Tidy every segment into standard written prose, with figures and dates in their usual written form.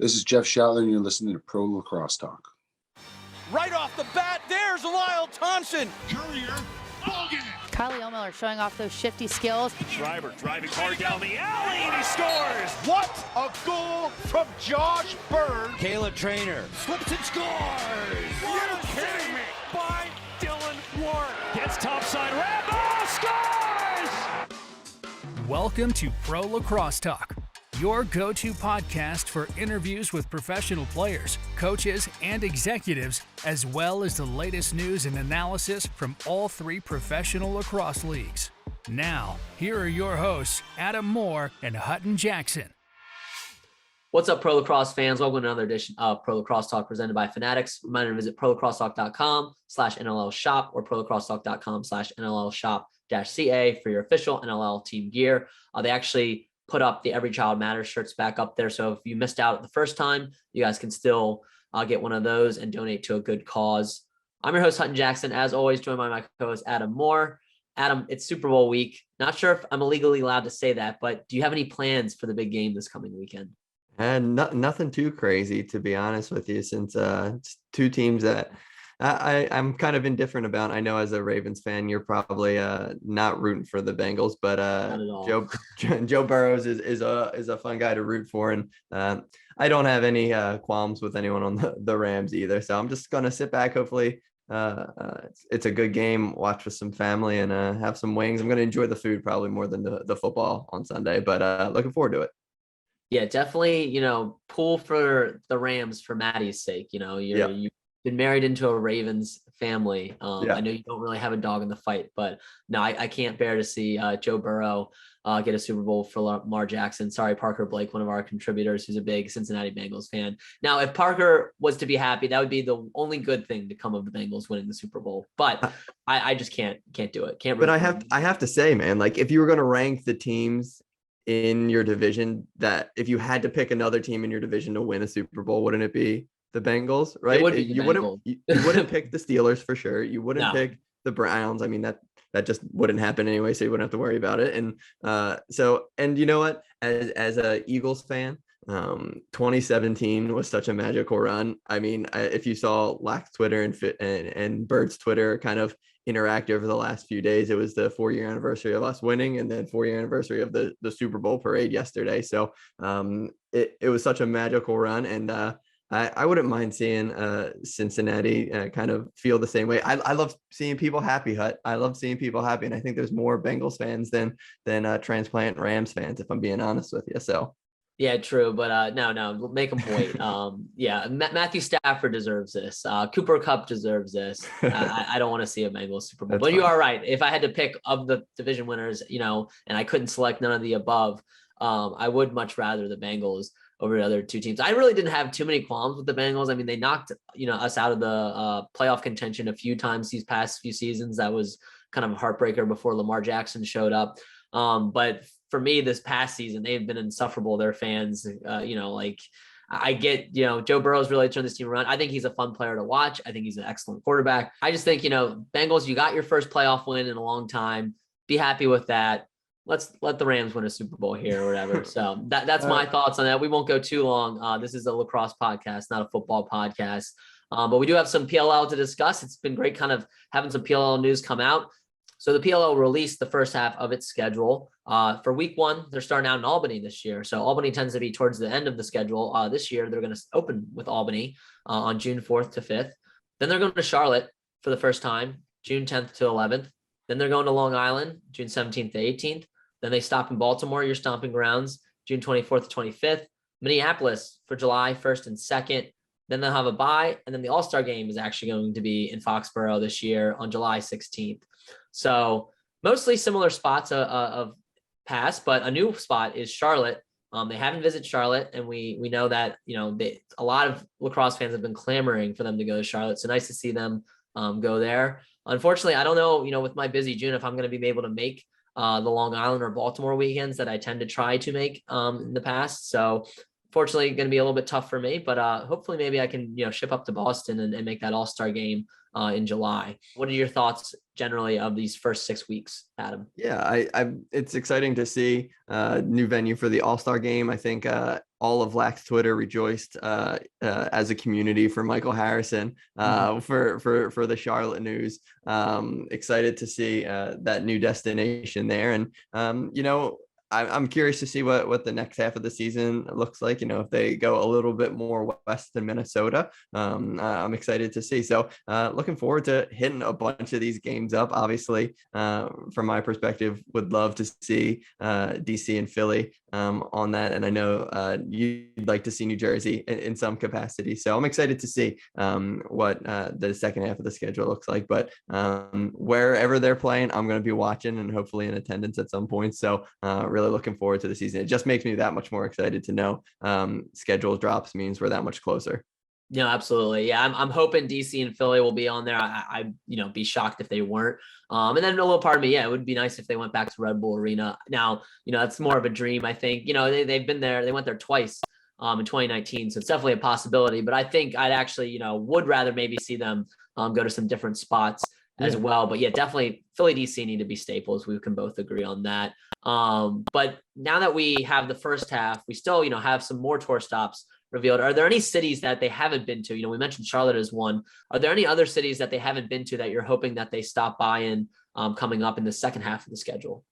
This is Jeff Shattler, and you're listening to Pro Lacrosse Talk. Right off the bat, there's Lyle Thompson. Courier, ballgame. Carly O'Miller showing off those shifty skills. Schreiber driving hard down the alley, and he scores. What a goal from Josh Bird. Caleb Trainer slips and scores. Are you kidding me? By Dylan Ward. Gets topside, Rambo scores! Welcome to Pro Lacrosse Talk, your go-to podcast for interviews with professional players, coaches, and executives, as well as the latest news and analysis from all three professional lacrosse leagues. Now, here are your hosts, Adam Moore and Hutton Jackson. What's up, Pro Lacrosse fans? Welcome to another edition of Pro Lacrosse Talk presented by Fanatics. Reminder to visit prolacrossetalk.com/NLL shop or prolacrossetalk.com/NLL shop-CA for your official NLL team gear. They actually put up the Every Child Matters shirts back up there. So if you missed out the first time, you guys can still get one of those and donate to a good cause. I'm your host, Hutton Jackson, as always, joined by my co-host, Adam Moore. Adam, it's Super Bowl week. Not sure if I'm legally allowed to say that, but do you have any plans for the big game this coming weekend? And nothing too crazy, to be honest with you, since it's two teams that I'm kind of indifferent about. I know as a Ravens fan, you're probably not rooting for the Bengals, but Joe Burrows is a fun guy to root for, and I don't have any qualms with anyone on the Rams either. So I'm just gonna sit back. Hopefully, it's a good game. Watch with some family and have some wings. I'm gonna enjoy the food probably more than the football on Sunday, but looking forward to it. Yeah, definitely. Pull for the Rams for Maddie's sake. You've been married into a Ravens family. I know you don't really have a dog in the fight, but no, I can't bear to see Joe Burrow get a Super Bowl for Lamar Jackson. Sorry, Parker Blake, one of our contributors, who's a big Cincinnati Bengals fan. Now, if Parker was to be happy, that would be the only good thing to come of the Bengals winning the Super Bowl. But I just can't do it. But I have to say, man, like if you were going to rank the teams in your division, that if you had to pick another team in your division to win a Super Bowl, wouldn't it be the Bengals, right? You wouldn't pick the Steelers for sure. You wouldn't pick the Browns. I mean, that just wouldn't happen anyway, so you wouldn't have to worry about it. And and you know what, as a Eagles fan, 2017 was such a magical run. I mean, if you saw Lack's Twitter and Bird's Twitter kind of interact over the last few days, it was the 4-year anniversary of us winning, and then 4-year anniversary of the Super Bowl parade yesterday. So it was such a magical run, and I wouldn't mind seeing Cincinnati kind of feel the same way. I love seeing people happy, Hut. I love seeing people happy, and I think there's more Bengals fans than transplant Rams fans, if I'm being honest with you. So. Yeah, true. But no, make them wait. Matthew Stafford deserves this. Cooper Kupp deserves this. I don't want to see a Bengals Super Bowl. But you are right. If I had to pick of the division winners, and I couldn't select none of the above, I would much rather the Bengals over the other two teams. I really didn't have too many qualms with the Bengals. I mean, they knocked us out of the playoff contention a few times these past few seasons. That was kind of a heartbreaker before Lamar Jackson showed up. But for me, this past season, they've been insufferable. Their fans, I get, Joe Burrow's really turned this team around. I think he's a fun player to watch. I think he's an excellent quarterback. I just think, Bengals, you got your first playoff win in a long time. Be happy with that. Let's let the Rams win a Super Bowl here or whatever. So that's my thoughts on that. We won't go too long. This is a lacrosse podcast, not a football podcast. But we do have some PLL to discuss. It's been great kind of having some PLL news come out. So the PLL released the first half of its schedule. For week 1, they're starting out in Albany this year. So Albany tends to be towards the end of the schedule. This year, they're going to open with Albany on June 4th to 5th. Then they're going to Charlotte for the first time, June 10th to 11th. Then they're going to Long Island, June 17th to 18th. Then they stop in Baltimore, your stomping grounds, June 24th to 25th. Minneapolis for July 1st and 2nd. Then they'll have a bye. And then the All-Star game is actually going to be in Foxborough this year on July 16th. So mostly similar spots of past, but a new spot is Charlotte. They haven't visited Charlotte, and we know that, a lot of lacrosse fans have been clamoring for them to go to Charlotte. So nice to see them go there. Unfortunately, I don't know, with my busy June, if I'm going to be able to make the Long Island or Baltimore weekends that I tend to try to make in the past. So fortunately, going to be a little bit tough for me, but hopefully maybe I can, ship up to Boston and make that All-Star game in July. What are your thoughts generally of these first 6 weeks, Adam? Yeah, it's exciting to see a new venue for the All-Star game. I think all of Lax Twitter rejoiced as a community for Michael Harrison for the Charlotte news. Excited to see that new destination there. And, I'm curious to see what the next half of the season looks like. If they go a little bit more west than Minnesota, I'm excited to see. So looking forward to hitting a bunch of these games up. Obviously, from my perspective, would love to see DC and Philly on that. And I know you'd like to see New Jersey in some capacity. So I'm excited to see what the second half of the schedule looks like. But wherever they're playing, I'm going to be watching and hopefully in attendance at some point. So really looking forward to the season. It just makes me that much more excited to know schedule drops means we're that much closer. No, absolutely. Yeah, I'm hoping DC and Philly will be on there. I be shocked if they weren't. And then a little part of me, it would be nice if they went back to Red Bull Arena. Now, it's more of a dream. I think, they've been there. They went there twice in 2019, so it's definitely a possibility. But I think I'd actually, would rather maybe see them go to some different spots as well. But yeah, definitely Philly, DC need to be staples. We can both agree on that. But now that we have the first half, we still, have some more tour stops revealed. Are there any cities that they haven't been to? We mentioned Charlotte as one. Are there any other cities that they haven't been to that you're hoping that they stop by in coming up in the second half of the schedule?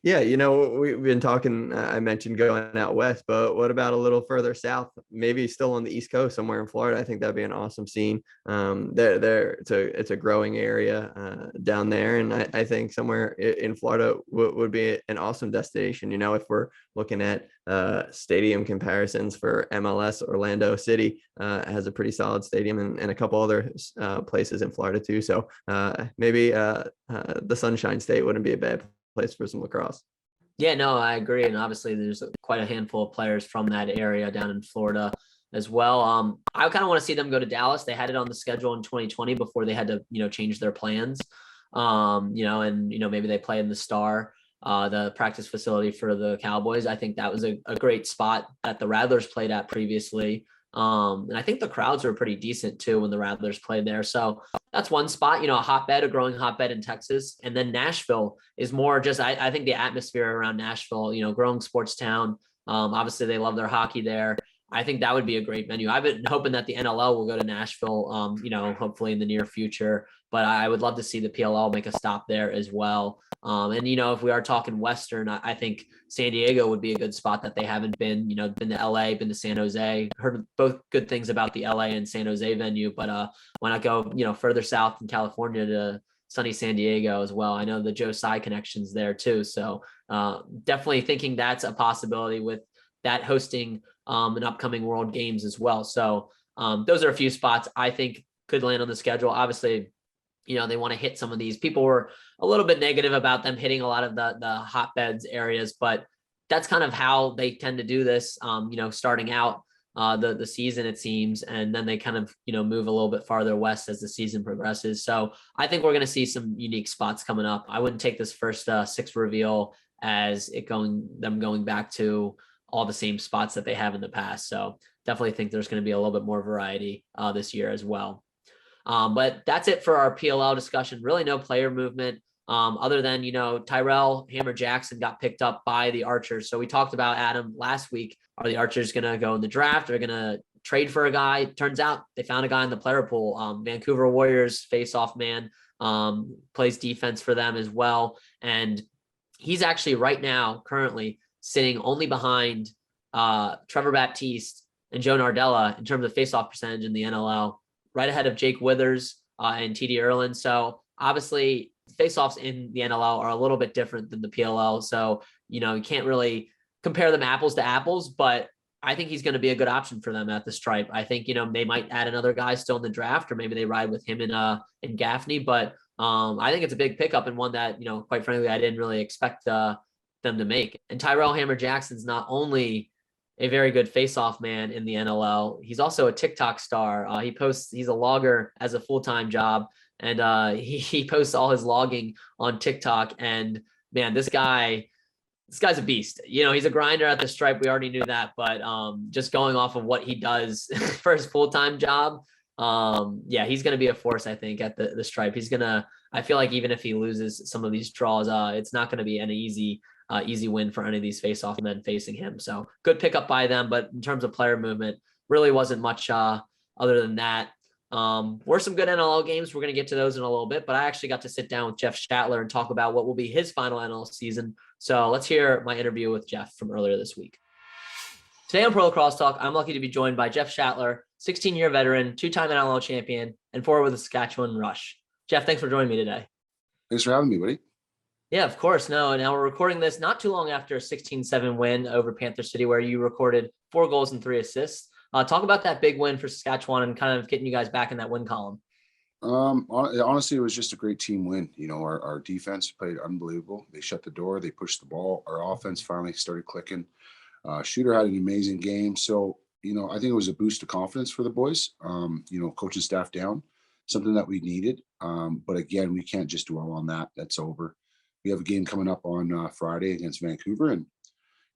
Yeah, we've been talking, I mentioned going out west, but what about a little further south, maybe still on the East Coast, somewhere in Florida? I think that'd be an awesome scene. It's a growing area down there. And I think somewhere in Florida would be an awesome destination. If we're looking at stadium comparisons for MLS, Orlando City has a pretty solid stadium and a couple other places in Florida too. So maybe the Sunshine State wouldn't be a bad place for some lacrosse. Yeah, no, I agree. And obviously there's quite a handful of players from that area down in Florida as well. I kind of want to see them go to Dallas. They had it on the schedule in 2020 before they had to, change their plans. Maybe they play in the Star, the practice facility for the Cowboys. I think that was a great spot that the Rattlers played at previously. And I think the crowds were pretty decent too when the Rattlers played there. So that's one spot, a growing hotbed in Texas. And then Nashville is more just, I think the atmosphere around Nashville, growing sports town. Obviously they love their hockey there. I think that would be a great venue. I've been hoping that the NLL will go to Nashville, hopefully in the near future, but I would love to see the PLL make a stop there as well. If we are talking Western, I think San Diego would be a good spot that they haven't been, been to LA, been to San Jose, heard both good things about the LA and San Jose venue, but why not go, further south in California to sunny San Diego as well. I know the Joe Tsai connections there too. So definitely thinking that's a possibility with that hosting an upcoming World Games as well. So those are a few spots I think could land on the schedule. Obviously, they want to hit some of these. People were a little bit negative about them hitting a lot of the hotbeds areas, but that's kind of how they tend to do this, starting out the season, it seems, and then they kind of, move a little bit farther west as the season progresses. So I think we're going to see some unique spots coming up. I wouldn't take this first 6 reveal as them going back to all the same spots that they have in the past. So definitely think there's going to be a little bit more variety this year as well. But that's it for our PLL discussion. Really no player movement other than, Tyrell Hamer-Jackson got picked up by the Archers. So we talked about Adam last week. Are the Archers going to go in the draft? They're going to trade for a guy. Turns out they found a guy in the player pool. Vancouver Warriors face-off man, plays defense for them as well. And he's actually right now currently sitting only behind Trevor Baptiste and Joe Nardella in terms of face-off percentage in the NLL, right ahead of Jake Withers and TD Erlin. So obviously face-offs in the NLL are a little bit different than the PLL. So, you can't really compare them apples to apples, but I think he's going to be a good option for them at the Stripe. I think, they might add another guy still in the draft, or maybe they ride with him in Gaffney, but I think it's a big pickup and one that, quite frankly, I didn't really expect them to make. And Tyrell Hamer-Jackson's not only a very good face-off man in the NLL, he's also a TikTok star. He's a logger as a full-time job, and he posts all his logging on TikTok. And man, this guy's a beast. He's a grinder at the Stripe. We already knew that, but just going off of what he does for his full-time job, he's going to be a force, I think, at the Stripe. I feel like even if he loses some of these draws, it's not going to be an easy easy win for any of these face-off men facing him. So good pickup by them. But in terms of player movement, really wasn't much other than that. Were some good NLL games. We're going to get to those in a little bit, but I actually got to sit down with Jeff Shattler and talk about what will be his final NLL season. So let's hear my interview with Jeff from earlier this week. Today on Pro Lacrosse Talk, I'm lucky to be joined by Jeff Shattler, 16-year veteran, 2-time NLL champion, and forward with the Saskatchewan Rush. Jeff, thanks for joining me today. Thanks for having me, buddy. Yeah, of course. No, now we're recording this not too long after a 16-7 win over Panther City, where you recorded 4 goals and 3 assists. Talk about that big win for Saskatchewan and kind of getting you guys back in that win column. Honestly, it was just a great team win. You know, our defense played unbelievable. They shut the door. They pushed the ball. Our offense finally started clicking. Shooter had an amazing game. So, you know, I think it was a boost of confidence for the boys. You know, coaching staff down, something that we needed. But again, we can't just dwell on that. That's over. We have a game coming up on Friday against Vancouver, and,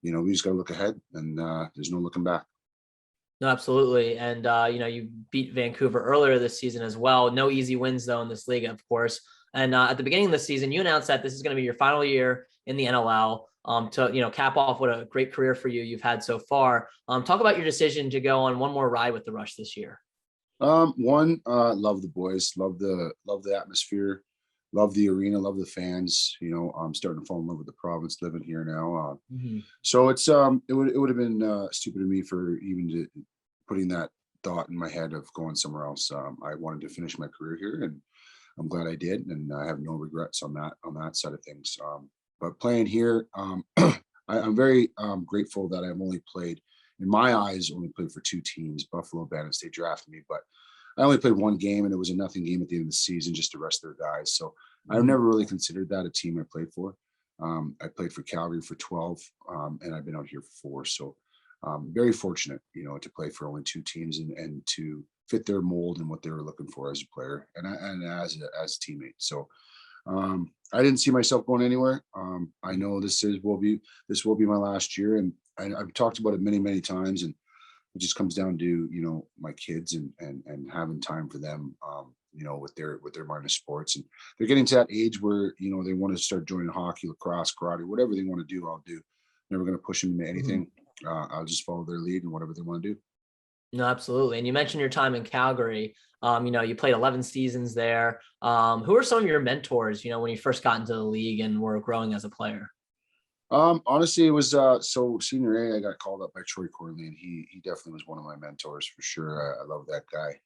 you know, we just got to look ahead, and there's no looking back. No, absolutely. And, you know, you beat Vancouver earlier this season as well. No easy wins, though, in this league, of course. And at the beginning of the season, you announced that this is going to be your final year in the NLL to, you know, cap off what a great career for you've had so far. Talk about your decision to go on one more ride with the Rush this year. Love the boys, love the atmosphere, love the arena, love the fans. You know, I'm starting to fall in love with the province, living here now. So it's it would have been stupid of me for even putting that thought in my head of going somewhere else. I wanted to finish my career here, and I'm glad I did, and I have no regrets on that side of things. But playing here, I'm very grateful that I've only played, in my eyes, only played for 2 teams, Buffalo, Bandit State drafted me, but I only played 1 game, and it was a nothing game at the end of the season, just to rest their guys. So I've never really considered that a team I played for. I played for Calgary for 12, and I've been out here for 4. So very fortunate, you know, to play for only 2 teams and to fit their mold and what they were looking for as a player and as a teammate. So I didn't see myself going anywhere. I know this will be my last year, and I've talked about it many times, and it just comes down to, you know, my kids and having time for them, you know, with their minor sports, and they're getting to that age where, you know, they want to start joining hockey, lacrosse, karate, whatever they want to do, I'll do. Never going to push them into anything. I'll just follow their lead and whatever they want to do. No, absolutely. And you mentioned your time in Calgary. You know, you played 11 seasons there. Who are some of your mentors, you know, when you first got into the league and were growing as a player? Honestly, it was so senior A, I got called up by Troy Corley, and he definitely was one of my mentors for sure. I love that guy.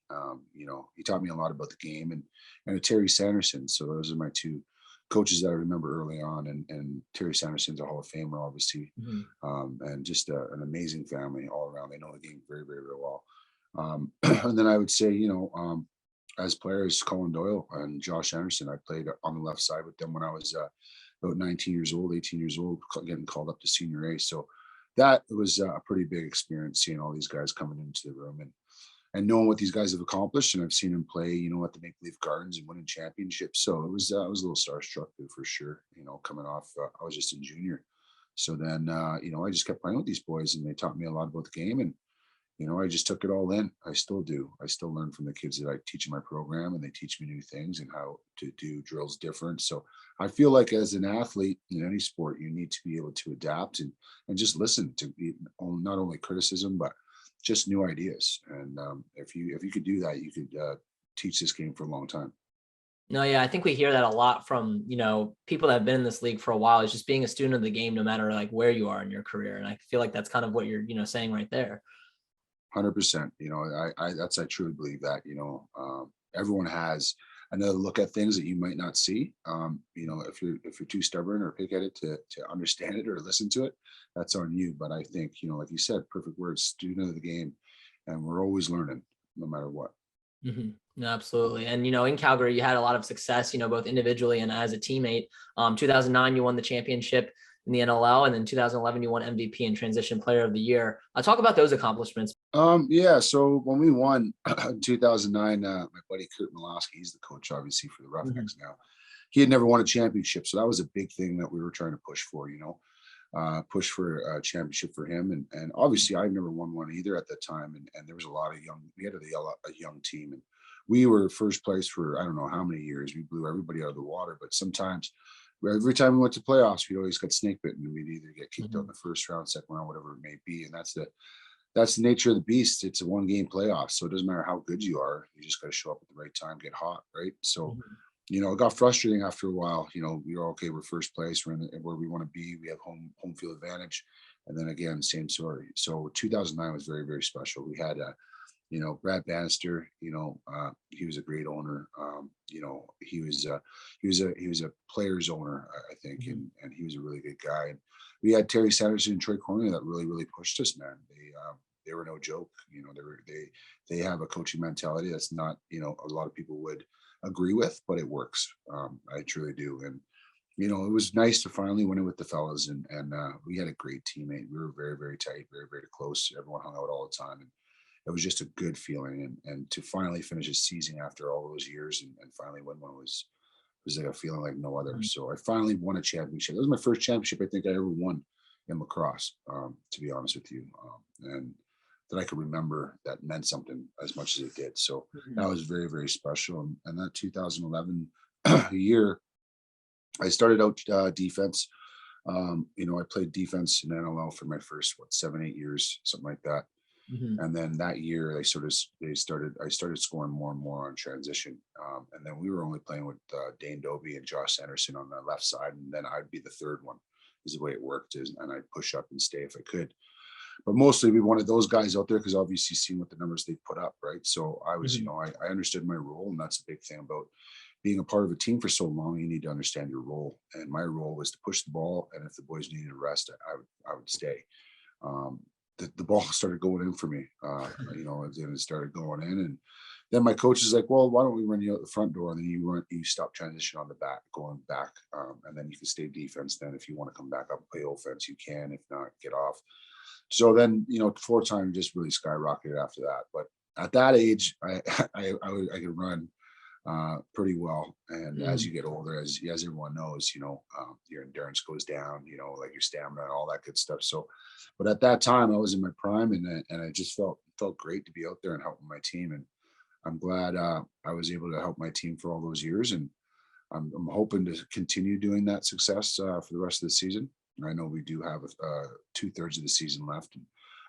You know, he taught me a lot about the game, and Terry Sanderson. So those are my 2 coaches that I remember early on, and Terry Sanderson's a Hall of Famer, obviously, and just an amazing family all around. They know the game very well. And then I would say, you know, as players, Colin Doyle and Josh Anderson, I played on the left side with them when I was about 18 years old, getting called up to senior A. So that was a pretty big experience, seeing all these guys coming into the room and knowing what these guys have accomplished. And I've seen them play, you know, at the Maple Leaf Gardens and winning championships. So it was a little starstruck for sure, you know, coming off, I was just a junior. So then, you know, I just kept playing with these boys, and they taught me a lot about the game, and, you know, I just took it all in. I still do. I still learn from the kids that I teach in my program, and they teach me new things and how to do drills different. So I feel like as an athlete in any sport, you need to be able to adapt and just listen to not only criticism, but just new ideas. And if you could do that, you could teach this game for a long time. No, yeah, I think we hear that a lot from, you know, people that have been in this league for a while, is just being a student of the game, no matter like where you are in your career. And I feel like that's kind of what you're, you know, saying right there. 100%. You know, I truly believe that, you know, everyone has another look at things that you might not see. You know, if you're too stubborn or pig-headed to understand it or listen to it, that's on you. But I think, you know, like you said, perfect words, student of the game, and we're always learning no matter what. No, absolutely. And, you know, in Calgary, you had a lot of success, you know, both individually and as a teammate. 2009, you won the championship in the NLL, and then 2011, you won MVP and Transition Player of the Year. Talk about those accomplishments. Yeah. So when we won in 2009, my buddy Kurt Malowski, he's the coach, obviously, for the Roughnecks now. He had never won a championship, so that was a big thing that we were trying to push for. You know, push for a championship for him, and obviously, I've never won one either at that time. And there was a lot of we had a young team, and we were first place for I don't know how many years. We blew everybody out of the water, but sometimes every time we went to playoffs, we always got snake bitten, and we'd either get kicked out in the first round, second round, whatever it may be. And that's the nature of the beast. It's a 1-game playoff, so it doesn't matter how good you are. You just got to show up at the right time, get hot, right? So, it got frustrating after a while. We're okay. We're first place. We're in where we want to be. We have home field advantage. And then again, same story. So 2009 was very, very special. We had Brad Bannister. He was a great owner. He was a player's owner, I think, and he was a really good guy. And we had Terry Sanderson and Troy Cormier that really, really pushed us, man. They were no joke. They have a coaching mentality that's not, a lot of people would agree with, but it works. I truly do. And, it was nice to finally win it with the fellas, and we had a great teammate. We were very, very tight, very, very close. Everyone hung out all the time, and it was just a good feeling. And to finally finish a season after all those years and finally win one was like a feeling like no other. So I finally won a championship. That was my first championship I think I ever won in lacrosse, to be honest with you. And that I could remember that meant something as much as it did. So that was very, very special. And that 2011 year, I started out defense. I played defense in NLL for my first 7-8 years, something like that. And then that year I started scoring more and more on transition. And then we were only playing with Dane Dobie and Josh Sanderson on the left side, and then I'd be the third one, is the way it worked, and I'd push up and stay if I could. But mostly we wanted those guys out there because obviously seeing what the numbers they put up, right? So I was, I understood my role, and that's the big thing about being a part of a team for so long. You need to understand your role, and my role was to push the ball, and if the boys needed a rest, I would stay. The ball started going in for me, and it started going in, and then my coach is like, well, why don't we run you out the front door, and then you stop transition on the back, going back, and then you can stay defense. Then if you want to come back up and play offense, you can. If not, get off. So then, floor time just really skyrocketed after that. But at that age, I could run pretty well. And as you get older, as everyone knows, your endurance goes down, like your stamina and all that good stuff. So, but at that time I was in my prime, and I just felt great to be out there and helping my team. And I'm glad I was able to help my team for all those years. And I'm hoping to continue doing that success for the rest of the season. I know we do have 2/3 of the season left, and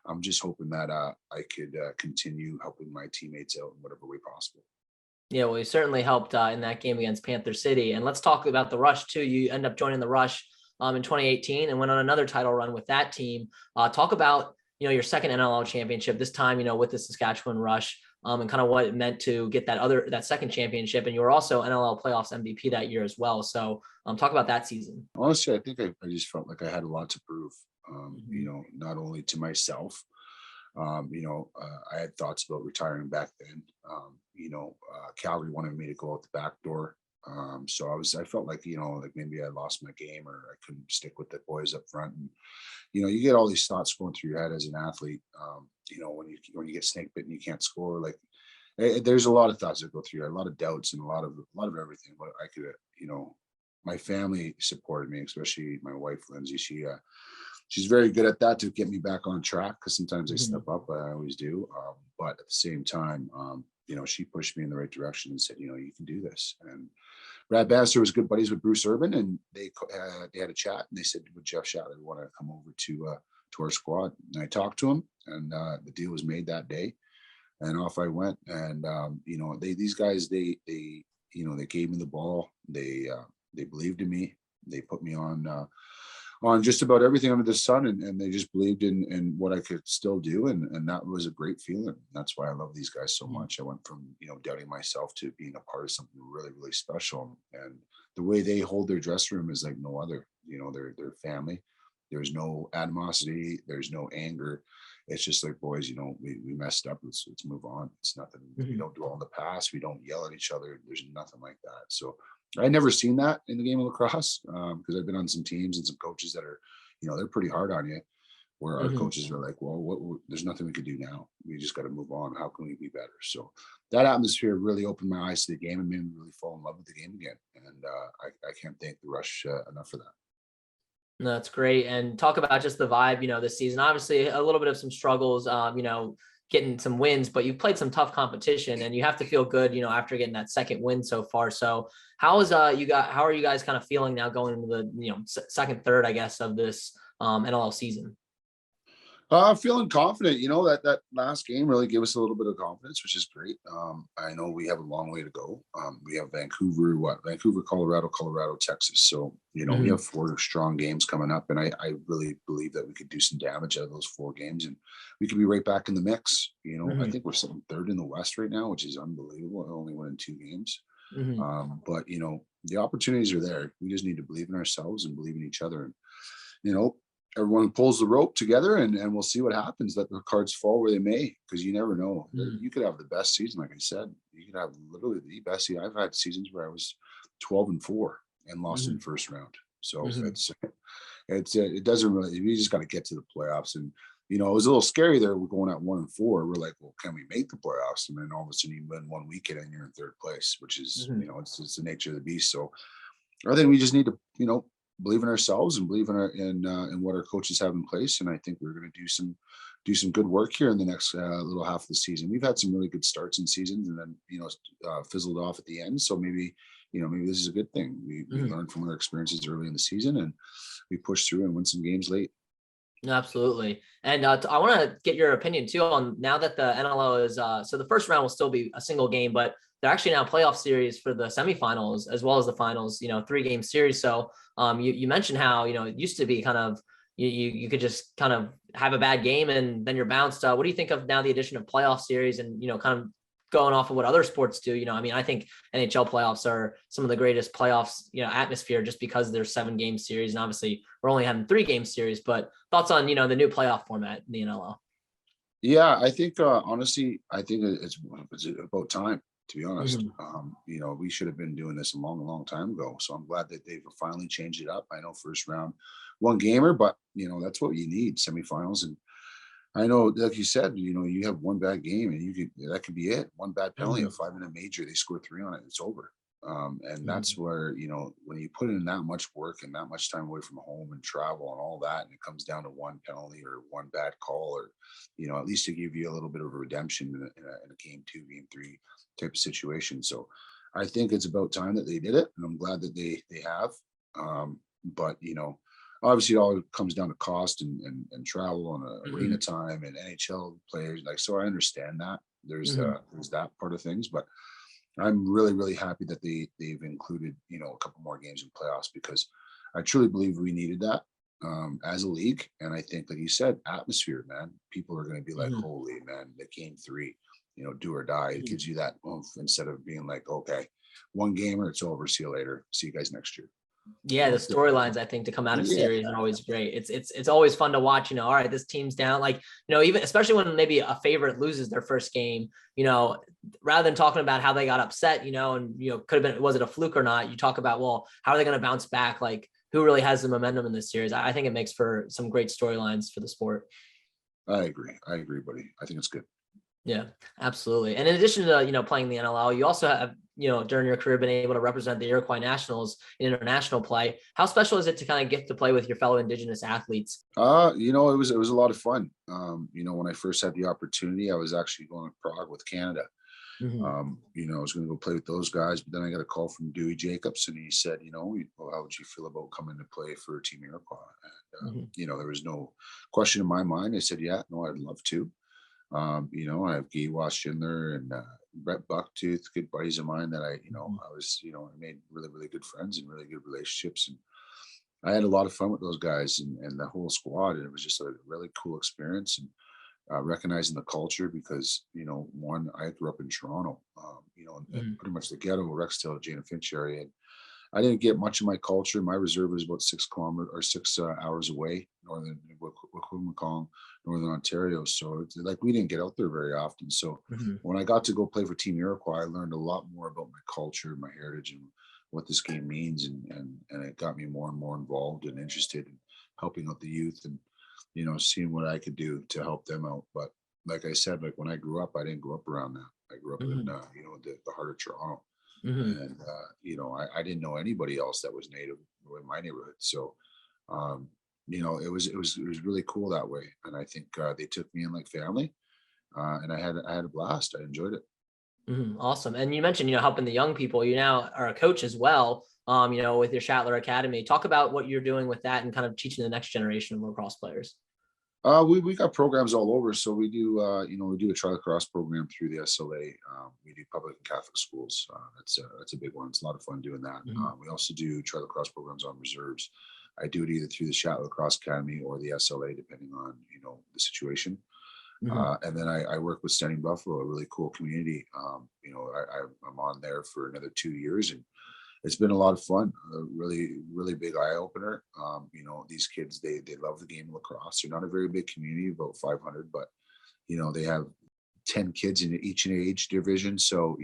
I'm just hoping that I could continue helping my teammates out in whatever way possible. Yeah, well, you certainly helped in that game against Panther City. And let's talk about the Rush too. You end up joining the Rush in 2018 and went on another title run with that team. Talk about, your second NLL championship, this time, with the Saskatchewan Rush, and kind of what it meant to get that second championship. And you were also NLL playoffs MVP that year as well. So talk about that season. Honestly, I think I just felt like I had a lot to prove, not only to myself. I had thoughts about retiring back then. Calgary wanted me to go out the back door. So I felt like, like maybe I lost my game, or I couldn't stick with the boys up front. And, you get all these thoughts going through your head as an athlete. When you get snake bitten, you can't score. Like, there's a lot of thoughts that go through, a lot of doubts and a lot of everything. But I could, my family supported me, especially my wife, Lindsay. She's very good at that to get me back on track, because sometimes I step up, I always do. But at the same time, she pushed me in the right direction and said, you can do this. And Brad Bannister was good buddies with Bruce Urban, and they had a chat, and they said, would Jeff Shattler want to come over to our squad? And I talked to him, and the deal was made that day, and off I went. And these guys, they gave me the ball. They believed in me. They put me on just about everything under the sun, and they just believed in what I could still do, and that was a great feeling. That's why I love these guys so much. I went from doubting myself to being a part of something really, really special. And the way they hold their dressing room is like no other. They're family. There's no animosity. There's no anger. It's just like, boys, we messed up. Let's move on. It's nothing. We don't dwell on the past. We don't yell at each other. There's nothing like that. So I never seen that in the game of lacrosse, because I've been on some teams and some coaches that are, they're pretty hard on you, where our coaches are like, well, there's nothing we could do now. We just got to move on. How can we be better? So that atmosphere really opened my eyes to the game and made me really fall in love with the game again. And I can't thank the Rush enough for that. No, that's great. And talk about just the vibe, this season. Obviously, a little bit of some struggles, getting some wins, but you've played some tough competition, and you have to feel good, after getting that second win so far. So how are you guys kind of feeling now going into the, second, third, I guess, of this NLL season? Feeling confident, that last game really gave us a little bit of confidence, which is great. I know we have a long way to go. We have Vancouver, Colorado, Texas. So, we have 4 strong games coming up, and I really believe that we could do some damage out of those 4 games, and we could be right back in the mix. I think we're sitting 3rd in the West right now, which is unbelievable. Only winning 2 games. But, the opportunities are there. We just need to believe in ourselves and believe in each other. And, everyone pulls the rope together, and we'll see what happens. Let the cards fall where they may, because you never know. You could have the best season, like I said. You could have literally the best season. I've had seasons where I was 12-4 and lost in the first round. So it doesn't really. We just got to get to the playoffs, and it was a little scary there. We're going at 1-4. We're like, well, can we make the playoffs? And then all of a sudden, you win one weekend and you're in 3rd place, which is it's the nature of the beast. So I think we just need to believe in ourselves and believe in what our coaches have in place. And I think we're going to do some good work here in the next little half of the season. We've had some really good starts in seasons, and then, fizzled off at the end. So maybe this is a good thing. We learned from our experiences early in the season, and we push through and win some games late. Absolutely. And I want to get your opinion too on, now that the NLL is, so the first round will still be a single game, but they're actually now playoff series for the semifinals as well as the finals, 3-game series. So you mentioned how, it used to be kind of, you could just kind of have a bad game and then you're bounced. What do you think of now the addition of playoff series and, kind of going off of what other sports do? I think NHL playoffs are some of the greatest playoffs, atmosphere, just because there's 7-game series. And obviously we're only having 3-game series, but thoughts on, the new playoff format in the NLL? Yeah, I think, honestly, it's about time, to be honest. We should have been doing this a long time ago. So I'm glad that they've finally changed it up. I know first round 1 gamer, but that's what you need, semifinals. And I know, like you said, you have 1 bad game and that could be it. 1 bad penalty, a 5-minute major, they score 3 on it, it's over. And that's where, when you put in that much work and that much time away from home and travel and all that, and it comes down to 1 penalty or 1 bad call, or, at least to give you a little bit of a redemption in a game 2, game 3 type of situation. So I think it's about time that they did it, and I'm glad that they have. But, obviously it all comes down to cost and travel and arena time and NHL players. So I understand that there's that part of things, but I'm really, really happy that they've included, a couple more games in playoffs, because I truly believe we needed that as a league. And I think, like you said, atmosphere, man, people are going to be like, holy man, the game 3, do or die. It gives you that oomph instead of being like, okay, 1 gamer, it's over. See you later. See you guys next year. Yeah, the storylines, I think, to come out of series are always great. It's always fun to watch, all right, this team's down, even especially when maybe a favorite loses their first game, rather than talking about how they got upset, and could have been, was it a fluke or not, you talk about, well, how are they going to bounce back? Who really has the momentum in this series? I think it makes for some great storylines for the sport. I agree, buddy. I think it's good. Yeah, absolutely. And in addition to, playing the NLL, you also have, during your career been able to represent the Iroquois Nationals in international play. How special is it to kind of get to play with your fellow Indigenous athletes? It was a lot of fun. When I first had the opportunity, I was actually going to Prague with Canada. I was going to go play with those guys, but then I got a call from Dewey Jacobs, and he said, how would you feel about coming to play for Team Iroquois? And, there was no question in my mind. I said, yeah, no, I'd love to. I have Giwa Schindler and Brett Bucktooth, good buddies of mine that I made really, really good friends and really good relationships. And I had a lot of fun with those guys and the whole squad. And it was just a really cool experience, and recognizing the culture, because, one, I grew up in Toronto, in pretty much the ghetto, Rexdale, Jane and Finch area. And I didn't get much of my culture. My reserve was about 6 hours away, northern Wikwemekong, Northern Ontario. So we didn't get out there very often. So when I got to go play for Team Iroquois, I learned a lot more about my culture, my heritage, and what this game means. And it got me more and more involved and interested in helping out the youth and, seeing what I could do to help them out. But like I said, when I grew up, I didn't grow up around that. I grew up in, the heart of Toronto. And, I didn't know anybody else that was native in my neighborhood. So, it was really cool that way. And I think they took me in like family. and I had a blast. I enjoyed it. Awesome. And you mentioned, helping the young people. You now are a coach as well, with your Shattler Academy. Talk about what you're doing with that and kind of teaching the next generation of lacrosse players. We got programs all over. So we do, we do a trial lacrosse program through the SLA. We do public and Catholic schools. That's a big one. It's a lot of fun doing that. We also do trial lacrosse programs on reserves. I do it either through the Shattler Lacrosse Academy or the SLA, depending on, the situation. And then I work with Standing Buffalo, a really cool community. I'm on there for another 2 years, and it's been a lot of fun. A really, really big eye opener. These kids, they love the game of lacrosse. They're not a very big community, about 500, but they have 10 kids in each age division. So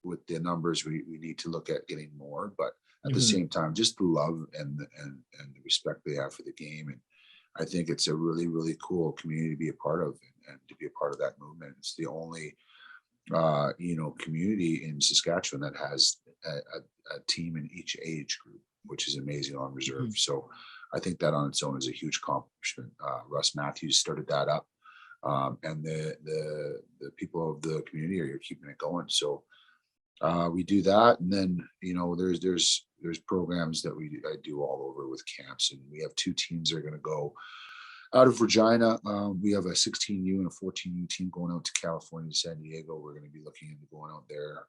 with the numbers, we need to look at getting more. But at the same time, just the love and the respect they have for the game, and I think it's a really, really cool community to be a part of and to be a part of that movement. It's the only, community in Saskatchewan that has a team in each age group, which is amazing on reserve. So I think that on its own is a huge accomplishment. Russ Matthews started that up, and the people of the community are keeping it going. So we do that, and then there's programs that I do all over with camps, and we have 2 teams that are going to go out of Regina. We have a 16U and a 14U team going out to California, to San Diego. We're going to be looking into going out there.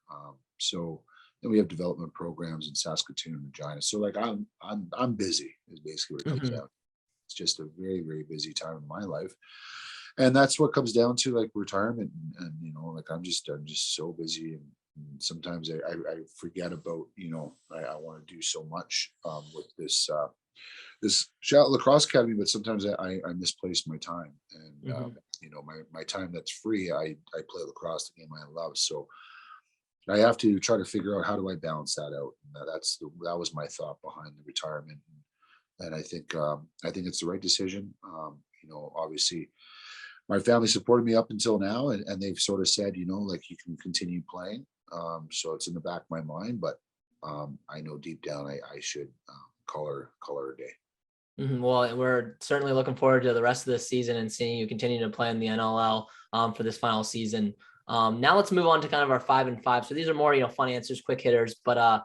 Then we have development programs in Saskatoon and Regina. So like I'm busy is basically what it comes down. It's just a very, very busy time in my life. And that's what comes down to, like, retirement. And I'm just so busy, and sometimes I forget about, I want to do so much with this Shattler Lacrosse Academy, but sometimes I misplace my time, and my time that's free, I play lacrosse, the game I love. So I have to try to figure out, how do I balance that out? And that was my thought behind the retirement, and I think it's the right decision. Obviously my family supported me up until now, and they've sort of said, like, you can continue playing. So it's in the back of my mind, but I know deep down I should call her a day. Well, we're certainly looking forward to the rest of this season and seeing you continue to play in the NLL for this final season. Now let's move on to kind of our 5 and 5. So these are more, fun answers, quick hitters. But,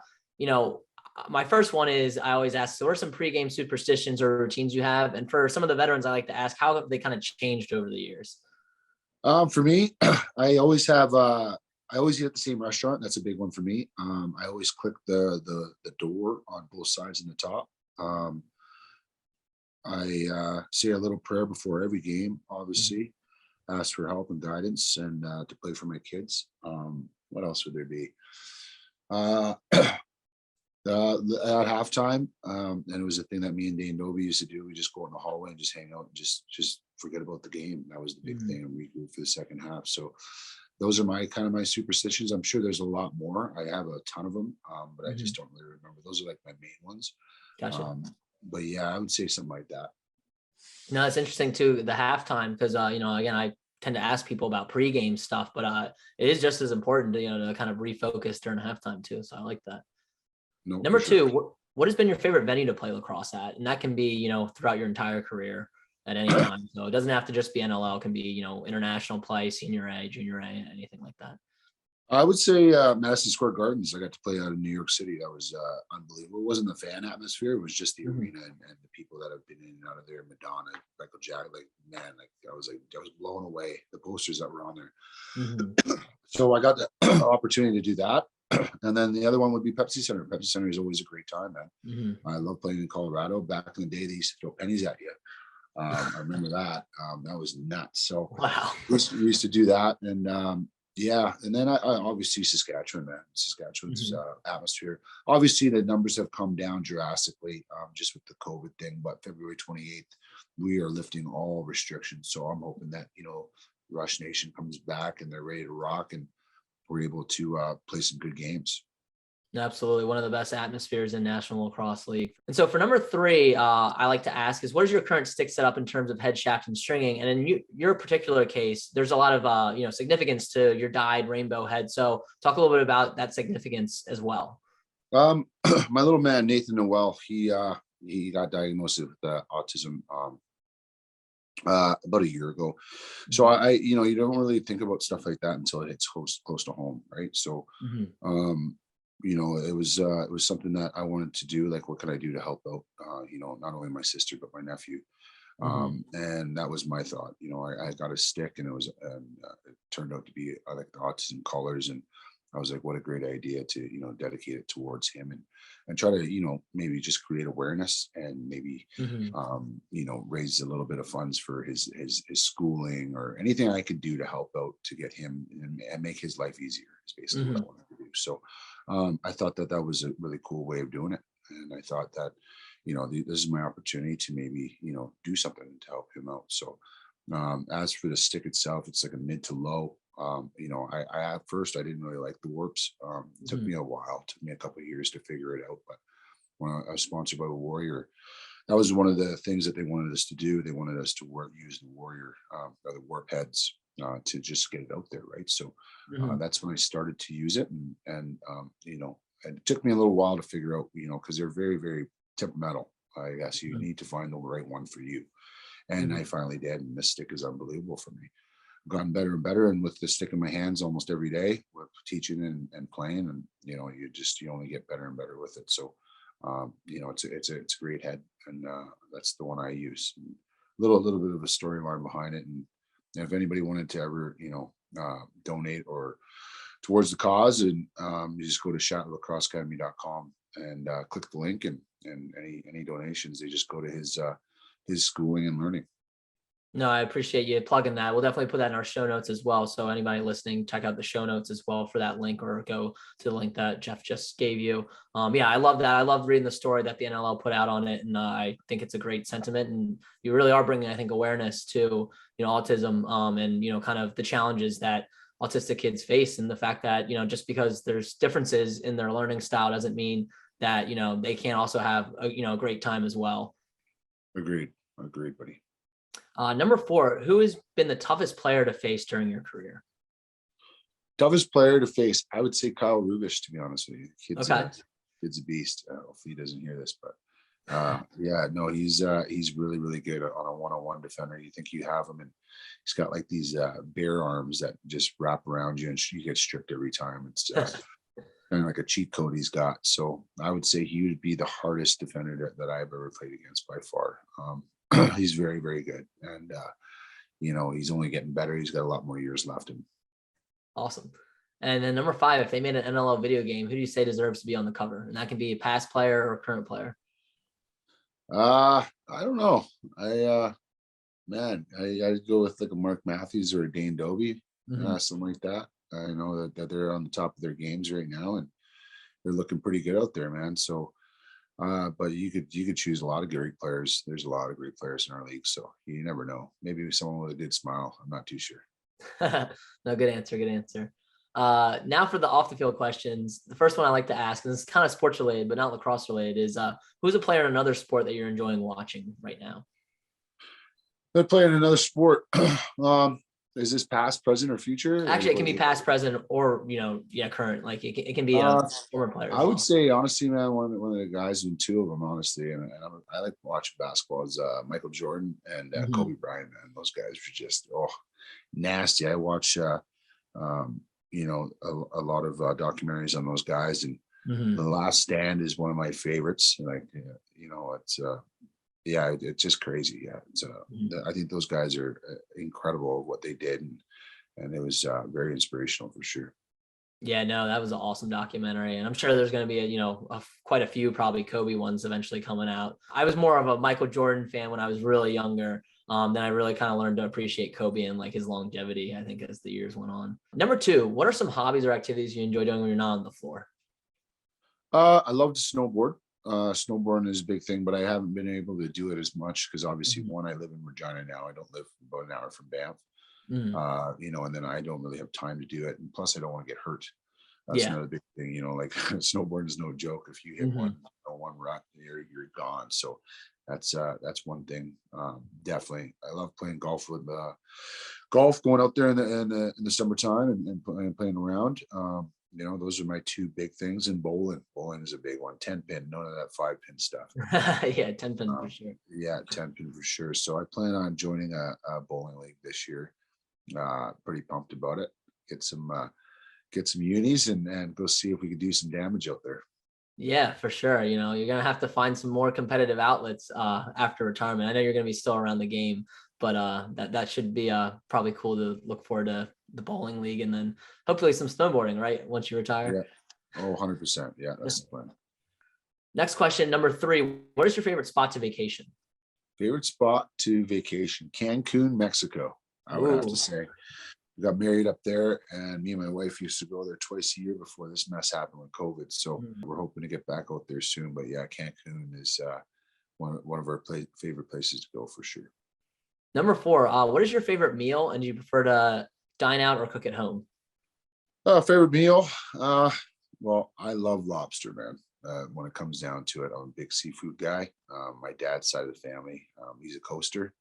my first one is, I always ask, so what are some pregame superstitions or routines you have? And for some of the veterans, I like to ask, how have they kind of changed over the years? For me, I always eat at the same restaurant. That's a big one for me. I always click the door on both sides and the top. I say a little prayer before every game, obviously, ask for help and guidance, and to play for my kids. What else would there be? At halftime, and it was a thing that me and Dane Noby used to do. We just go in the hallway and just hang out and just forget about the game. That was the big thing, and regroup for the second half. So those are my superstitions. I'm sure there's a lot more. I have a ton of them, but I just don't really remember. Those are like my main ones. Gotcha. But yeah, I would say something like that. No, it's interesting too, the halftime, because again, I tend to ask people about pregame stuff, but it is just as important to to kind of refocus during halftime too. So I like that. No, Number 2, what has been your favorite venue to play lacrosse at? And that can be throughout your entire career at any time. So it doesn't have to just be NLL. It can be international play, senior A, junior A, anything like that. I would say Madison Square Gardens. I got to play out in New York City. That was unbelievable. It wasn't the fan atmosphere. It was just the arena and the people that have been in and out of there. Madonna, Michael Jackson. I was blown away. The posters that were on there. So I got the opportunity to do that. And then the other one would be Pepsi Center. Pepsi Center is always a great time, man. I love playing in Colorado. Back in the day, they used to throw pennies at you. I remember that. That was nuts. So wow. we used to do that. And yeah, and then I obviously Saskatchewan, man. Saskatchewan's atmosphere. Obviously, the numbers have come down drastically just with the COVID thing. But February 28th, we are lifting all restrictions. So I'm hoping that Rush Nation comes back and they're ready to rock, and we're able to play some good games. Absolutely. One of the best atmospheres in National Lacrosse League. And so for number 3, I like to ask is, what is your current stick setup in terms of head shaft and stringing? And in your particular case, there's a lot of, significance to your dyed rainbow head. So talk a little bit about that significance as well. My little man, Nathan Noel, he got diagnosed with autism about a year ago. So I, you know, you don't really think about stuff like that until it hits close to home, right? So, you know, it was something that I wanted to do. Like, what could I do to help out? You know, not only my sister but my nephew. And that was my thought. You know, I got a stick, and it turned out to be like the autism colors, and I was like, what a great idea to, you know, dedicate it towards him and try to, you know, maybe just create awareness and maybe, you know, raise a little bit of funds for his schooling or anything I could do to help out to get him and make his life easier is basically what I wanted to do. So I thought that was a really cool way of doing it. And I thought that, you know, this is my opportunity to maybe, you know, do something to help him out. So as for the stick itself, it's like a mid to low. You know, I at first I didn't really like the warps. It took me a while, took me a couple of years to figure it out. But when I was sponsored by the Warrior, that was one of the things that they wanted us to do. They wanted us to use the Warrior or the warp heads to just get it out there, right? So that's when I started to use it, and you know, and it took me a little while to figure out, you know, because they're very, very temperamental. I guess you need to find the right one for you, and I finally did. And this stick is unbelievable for me. Gotten better and better, and with the stick in my hands almost every day with teaching and playing, and you know, you only get better and better with it. So you know, it's a great head, and that's the one I use. And little bit of a storyline behind it, and if anybody wanted to ever, you know, donate or towards the cause, and you just go to shattlerlacrosseacademy.com and click the link, and any donations, they just go to his schooling and learning. No, I appreciate you plugging that. We'll definitely put that in our show notes as well. So anybody listening, check out the show notes as well for that link, or go to the link that Jeff just gave you. Yeah, I love that. I love reading the story that the NLL put out on it. And I think it's a great sentiment, and you really are bringing, I think, awareness to, you know, autism and, you know, kind of the challenges that autistic kids face, and the fact that, you know, just because there's differences in their learning style doesn't mean that, you know, they can't also have a, you know, a great time as well. Agreed, buddy. Number 4, who has been the toughest player to face during your career? Toughest player to face, I would say Kyle Rubish, to be honest with you. Kid's a beast. If he doesn't hear this, but yeah, no, he's really, really good on a one-on-one defender. You think you have him, and he's got like these bear arms that just wrap around you, and you get stripped every time. It's kind of like a cheat code he's got. So I would say he would be the hardest defender that I've ever played against by far. He's very, very good. And, you know, he's only getting better. He's got a lot more years left in him. Awesome. And then number 5, if they made an NLL video game, who do you say deserves to be on the cover? And that can be a past player or current player. I don't know. I'd go with like a Mark Matthews or a Dane Dobie, something like that. I know that they're on the top of their games right now, and they're looking pretty good out there, man. So, but you could choose a lot of great players. There's a lot of great players in our league, so you never know. Maybe someone with a good smile. I'm not too sure. No, good answer. Now for the off the field questions. The first one I like to ask, and this is kind of sports related, but not lacrosse related, is who's a player in another sport that you're enjoying watching right now? They're playing another sport. Is this past, present, or future? Actually, it can be past, present, or, you know, current. Like it can be former players. I would say, honestly, man, one of the guys, and 2 of them, honestly, and I like watching basketball, is Michael Jordan and Kobe Bryant. Man, those guys were just nasty. I watch, you know, a lot of documentaries on those guys, and The Last Stand is one of my favorites. Like, you know, it's it's just crazy. Yeah, it's I think those guys are incredible what they did, and it was very inspirational for sure. Yeah, no, that was an awesome documentary, and I'm sure there's going to be quite a few probably Kobe ones eventually coming out. I was more of a Michael Jordan fan when I was really younger. Then I really kind of learned to appreciate Kobe and like his longevity, I think, as the years went on. Number 2, what are some hobbies or activities you enjoy doing when you're not on the floor? I love to snowboard. Snowboarding is a big thing, but I haven't been able to do it as much because obviously, one, I live in Regina now. I don't live about an hour from Banff. You know, and then I don't really have time to do it. And plus I don't want to get hurt. That's another big thing, you know, like snowboarding is no joke. If you hit one rut, you're gone. So that's one thing. Definitely. I love playing golf with going out there in the summertime and playing around. those are my two big things. And bowling is a big one. 10-pin, none of that 5-pin stuff. Yeah, 10-pin for sure. Yeah, 10-pin for sure. So I plan on joining a bowling league this year. Pretty pumped about it. Get some unis and go see if we can do some damage out there. Yeah, for sure. You're going to have to find some more competitive outlets after retirement. I know you're going to be still around the game, but that should be probably cool to look forward to the bowling league and then hopefully some snowboarding, right? Once you retire. Yeah. Oh, 100%. Yeah, that's the plan. Next question, number 3. What is your favorite spot to vacation? Favorite spot to vacation? Cancun, Mexico. I would have to say. We got married up there, and me and my wife used to go there twice a year before this mess happened with COVID. So we're hoping to get back out there soon. But yeah, Cancun is one of our favorite places to go for sure. Number 4, what is your favorite meal, and do you prefer to dine out or cook at home? Favorite meal? Well, I love lobster, man. When it comes down to it, I'm a big seafood guy. My dad's side of the family, he's a coaster.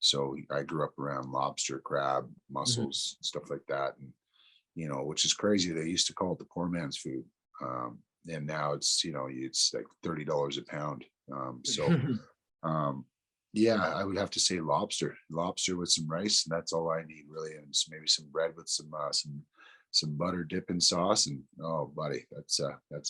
So I grew up around lobster, crab, mussels, stuff like that. And, which is crazy. They used to call it the poor man's food. And now it's, it's like $30 a pound. Yeah, I would have to say lobster with some rice. And that's all I need really. And maybe some bread with some butter dipping sauce. And oh, buddy, that's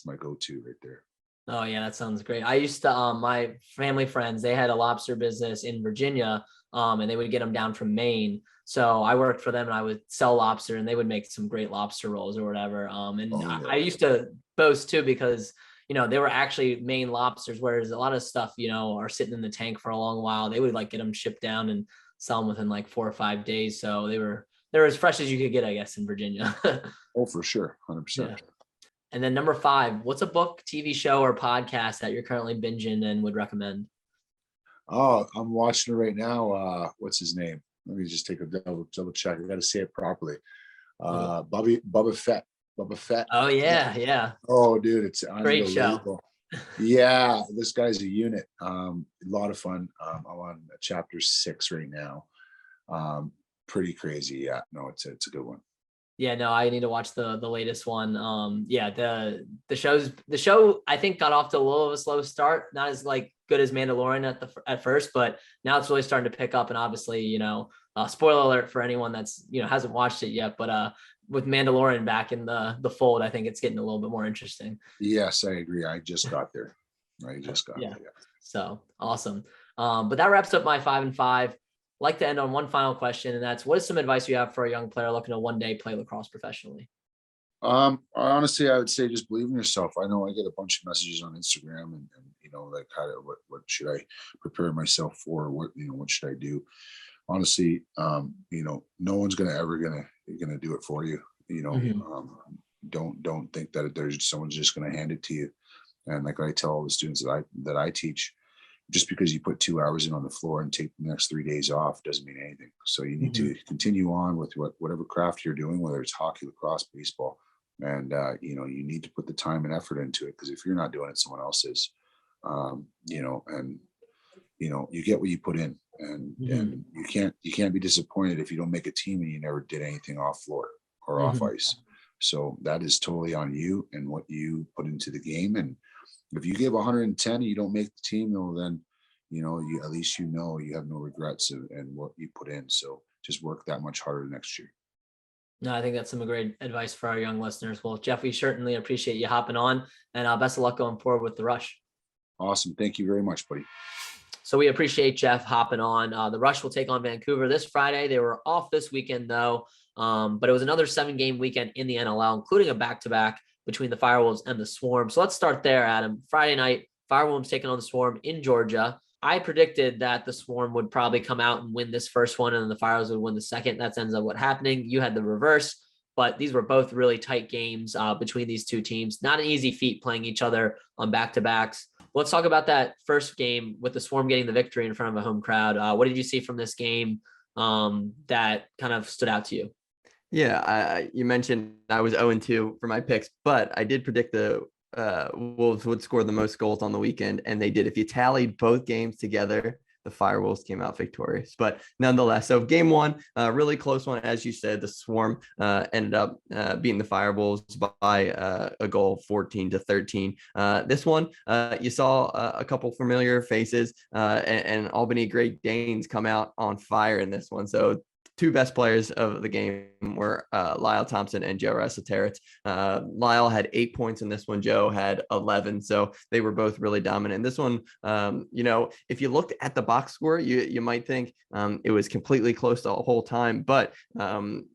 my go-to right there. Oh yeah, that sounds great. I used to, my family friends, they had a lobster business in Virginia, and they would get them down from Maine. So I worked for them and I would sell lobster and they would make some great lobster rolls or whatever. I used to boast too, because, they were actually Maine lobsters, whereas a lot of stuff, are sitting in the tank for a long while. They would get them shipped down and sell them within 4 or 5 days. So they were as fresh as you could get, I guess, in Virginia. Oh, for sure. 100%. Yeah. And then number 5, what's a book, TV show, or podcast that you're currently binging and would recommend? Oh, I'm watching it right now. What's his name? Let me just take a double check. I got to say it properly. Boba Fett. Oh yeah. Oh, dude, it's great show. Yeah, this guy's a unit. A lot of fun. I'm on chapter 6 right now. Pretty crazy. Yeah, no, it's a good one. Yeah, no, I need to watch the latest one. The show I think got off to a little of a slow start, not as good as Mandalorian at first, but now it's really starting to pick up. And obviously, spoiler alert for anyone that's hasn't watched it yet, but with Mandalorian back in the fold, I think it's getting a little bit more interesting. Yes, I agree. I just got there. There. Yeah. So awesome. But that wraps up my 5 and 5. Like to end on one final question, and that's, what is some advice you have for a young player looking to one day play lacrosse professionally? Honestly, I would say just believe in yourself. I know I get a bunch of messages on Instagram and what should I prepare myself for? What should I do? Honestly, no one's ever gonna do it for you. Don't think that someone's just gonna hand it to you. And like I tell all the students that I teach, just because you put 2 hours in on the floor and take the next 3 days off doesn't mean anything. So you need to continue on with whatever craft you're doing, whether it's hockey, lacrosse, baseball, and you need to put the time and effort into it, because if you're not doing it, someone else is. You get what you put in, and you can't be disappointed if you don't make a team and you never did anything off floor or off ice. So that is totally on you and what you put into the game. And if you give 110 and you don't make the team, well, then, you at least you have no regrets and what you put in. So just work that much harder next year. No, I think that's some great advice for our young listeners. Well, Jeff, we certainly appreciate you hopping on, and best of luck going forward with the Rush. Awesome. Thank you very much, buddy. So we appreciate Jeff hopping on. The Rush will take on Vancouver this Friday. They were off this weekend though, but it was another 7-game weekend in the NLL, including a back-to-back between the Firewolves and the Swarm. So let's start there, Adam. Friday night, Firewolves taking on the Swarm in Georgia. I predicted that the Swarm would probably come out and win this first one, and then the Firewolves would win the second. That ends up what happening. You had the reverse, but these were both really tight games between these two teams. Not an easy feat playing each other on back-to-backs. Let's talk about that first game with the Swarm getting the victory in front of a home crowd. What did you see from this game that kind of stood out to you? Yeah, you mentioned I was 0-2 for my picks, but I did predict the Wolves would score the most goals on the weekend, and they did. If you tallied both games together, the Firewolves came out victorious. But nonetheless, so game one, really close one. As you said, the Swarm ended up beating the Firewolves by a goal, 14-13. This one, you saw a couple familiar faces and Albany Great Danes come out on fire in this one. So two best players of the game were Lyle Thompson and Joe Rasa Teretz. Lyle had 8 points in this one. Joe had 11. So they were both really dominant. This one, if you looked at the box score, you might think it was completely close the whole time. But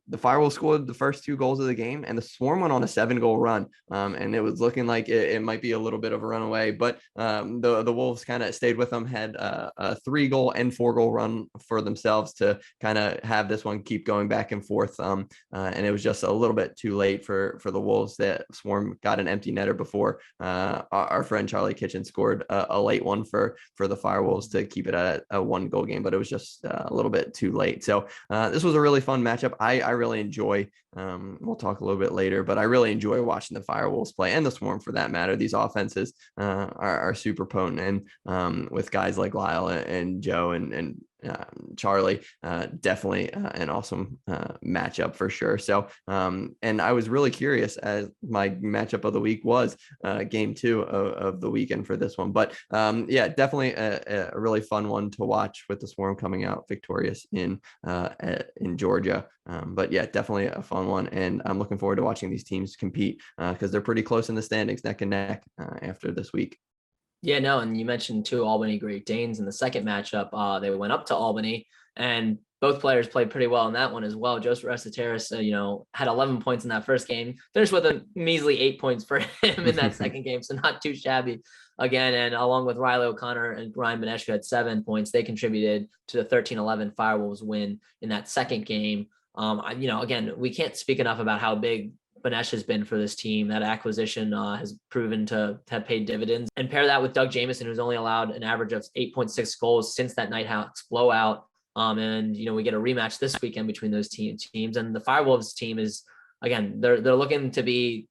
the Firewolves scored the first 2 goals of the game, and the Swarm went on a 7-goal run. And it was looking like it might be a little bit of a runaway. But the Wolves kind of stayed with them, had a 3-goal and 4-goal run for themselves to kind of have this one keep going back and forth. And it was just a little bit too late for the Wolves. That Swarm got an empty netter before our friend Charlie Kitchen scored a late one for the Firewolves to keep it at a 1-goal game, but it was just a little bit too late. So this was a really fun matchup. I really enjoy, we'll talk a little bit later, but I really enjoy watching the Firewolves play, and the Swarm for that matter. These offenses are super potent, and with guys like Lyle and Joe and Charlie, definitely an awesome matchup for sure. So, and I was really curious, as my matchup of the week was game 2 of the weekend for this one. But yeah, definitely a really fun one to watch with the Swarm coming out victorious in Georgia. But yeah, definitely a fun one. And I'm looking forward to watching these teams compete because they're pretty close in the standings, neck and neck after this week. Yeah, no, and you mentioned 2 Albany Great Danes in the second matchup. They went up to Albany, and both players played pretty well in that one as well. Joseph Restateris, had 11 points in that first game, finished with a measly 8 points for him in that second game, so not too shabby again. And along with Riley O'Connor and Ryan Benesh, who had 7 points, they contributed to the 13-11 Firewolves win in that second game. Again, we can't speak enough about how big Benesh has been for this team. That acquisition has proven to have paid dividends. And pair that with Doug Jamieson, who's only allowed an average of 8.6 goals since that Nighthawks blowout. And we get a rematch this weekend between those teams. And the Firewolves team is, again, they're looking to be,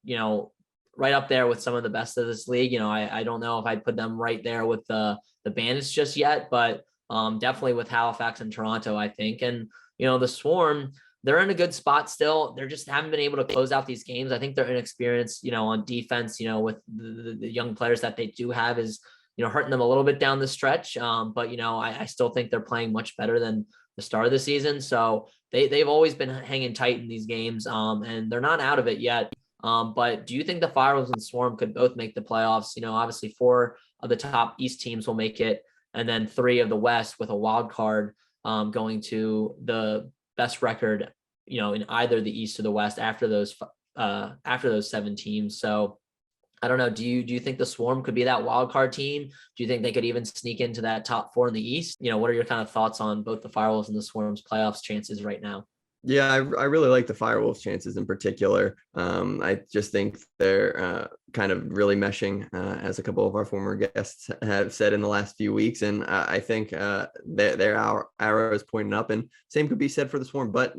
right up there with some of the best of this league. I don't know if I'd put them right there with the Bandits just yet, but definitely with Halifax and Toronto, I think. And, the Swarm, they're in a good spot still. They're just haven't been able to close out these games. I think they're inexperienced, on defense, with the young players that they do have is, hurting them a little bit down the stretch. But, I still think they're playing much better than the start of the season. So they've always been hanging tight in these games, and they're not out of it yet. But do you think the Firewolves and Swarm could both make the playoffs? Obviously 4 of the top East teams will make it, and then 3 of the West with a wild card going to the best record, in either the East or the West after those 7 teams. So I don't know. Do you think the Swarm could be that wild card team? Do you think they could even sneak into that top 4 in the East? What are your kind of thoughts on both the Firewolves and the Swarm's playoffs chances right now? Yeah, I really like the Firewolves chances in particular. I just think they're kind of really meshing, as a couple of our former guests have said in the last few weeks. And I think their arrow is pointing up, and same could be said for the Swarm. But,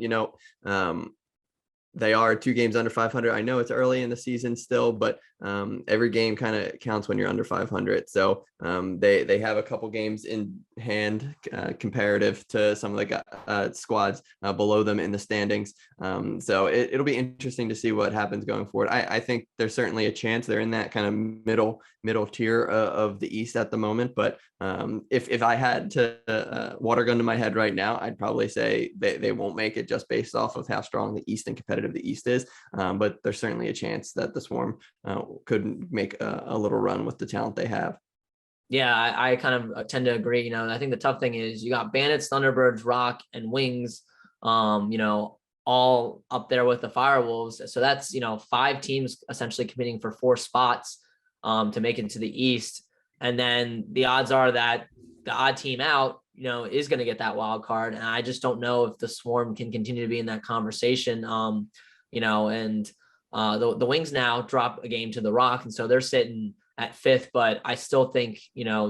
they are 2 games under 500. I know it's early in the season still, but every game kind of counts when you're under 500. So they have a couple games in hand comparative to some of the squads below them in the standings. So it'll be interesting to see what happens going forward. I think there's certainly a chance they're in that kind of middle tier of the East at the moment. But if I had to water gun to my head right now, I'd probably say they won't make it just based off of how strong the East and competitive the East is. But there's certainly a chance that the Swarm could make a little run with the talent they have. Yeah, I kind of tend to agree. I think the tough thing is you got Bandits, Thunderbirds, Rock, and Wings, all up there with the Firewolves. So that's, 5 teams essentially competing for 4 spots to make it to the East. And then the odds are that the odd team out, is going to get that wild card. And I just don't know if the Swarm can continue to be in that conversation, and the Wings now drop a game to the Rock. And so they're sitting at 5th, but I still think,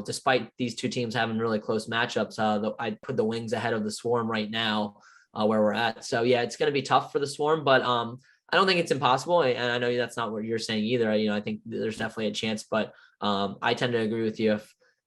despite these 2 teams having really close matchups, I'd put the Wings ahead of the Swarm right now where we're at. So yeah, it's going to be tough for the Swarm, but I don't think it's impossible. And I know that's not what you're saying either. I think there's definitely a chance, but I tend to agree with you.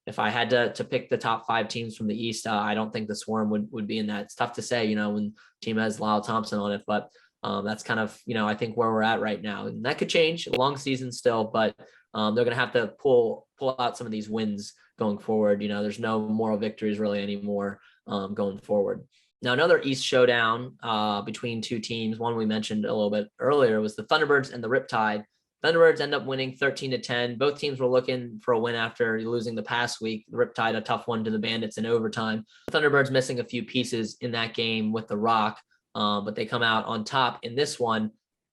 if I had to pick the top 5 teams from the East, I don't think the Swarm would be in that. It's tough to say, when the team has Lyle Thompson on it, but that's kind of, I think where we're at right now. And that could change, a long season still, but they're going to have to pull out some of these wins going forward. There's no moral victories really anymore going forward. Now, another East showdown between 2 teams, one we mentioned a little bit earlier, was the Thunderbirds and the Riptide. Thunderbirds end up winning 13-10. Both teams were looking for a win after losing the past week. The Riptide, a tough one to the Bandits in overtime. The Thunderbirds missing a few pieces in that game with the Rock, but they come out on top in this one.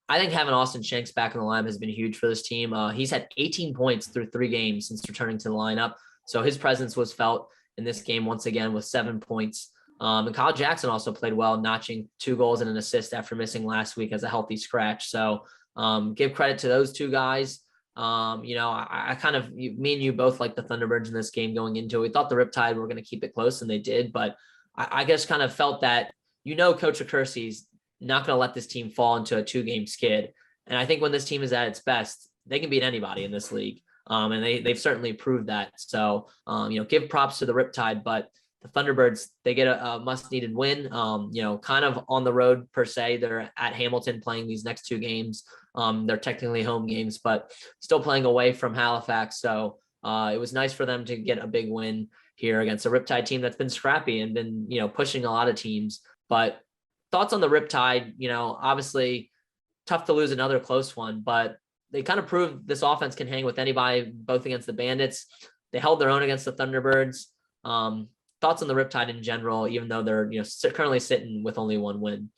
I think having Austin Shanks back in the lineup has been huge for this team. He's had 18 points through 3 games since returning to the lineup. So his presence was felt in this game once again with 7 points. And Kyle Jackson also played well, notching 2 goals and an assist after missing last week as a healthy scratch. So give credit to those 2 guys. I kind of, me and you both like the Thunderbirds in this game going into it. We thought the Riptide were going to keep it close, and they did. But I just kind of felt that, Coach Accursi's not going to let this team fall into a 2-game skid. And I think when this team is at its best, they can beat anybody in this league. And they've certainly proved that. So, give props to the Riptide, but the Thunderbirds, they get a must needed win, kind of on the road per se. They're at Hamilton playing these next 2 games. They're technically home games, but still playing away from Halifax. So it was nice for them to get a big win here against a Riptide team that's been scrappy and been, pushing a lot of teams. But thoughts on the Riptide, obviously tough to lose another close one, but they kind of proved this offense can hang with anybody, both against the Bandits. They held their own against the Thunderbirds. Thoughts on the Riptide in general, even though they're currently sitting with only 1 win?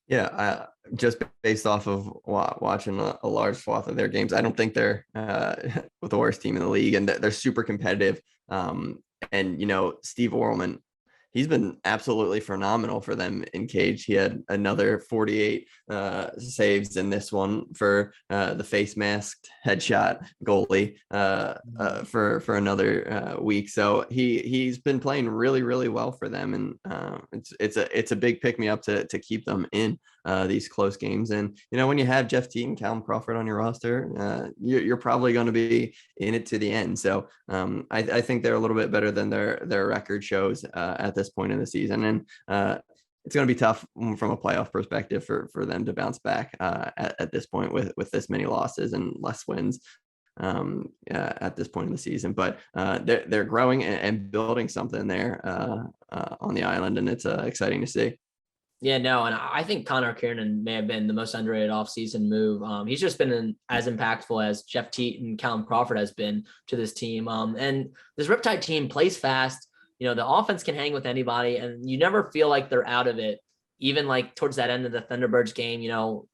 Yeah, just based off of watching a large swath of their games, I don't think they're with the worst team in the league, and they're super competitive. And Steve Orleman, he's been absolutely phenomenal for them in cage. He had another 48 saves in this one for the face masked headshot goalie for another week. So he's been playing really, really well for them, and it's a big pick me up to keep them in these close games. And when you have Jeff Teague and Callum Crawford on your roster, you're probably going to be in it to the end. So I think they're a little bit better than their record shows at this point in the season, and it's going to be tough from a playoff perspective for them to bounce back at this point with this many losses and less wins at this point in the season. But they're growing and building something there on the island, and it's exciting to see. Yeah, no, and I think Connor Kiernan may have been the most underrated offseason move. He's just been as impactful as Jeff Teague and Callum Crawford has been to this team. And this Riptide team plays fast. The offense can hang with anybody, and you never feel like they're out of it. Even like towards that end of the Thunderbirds game,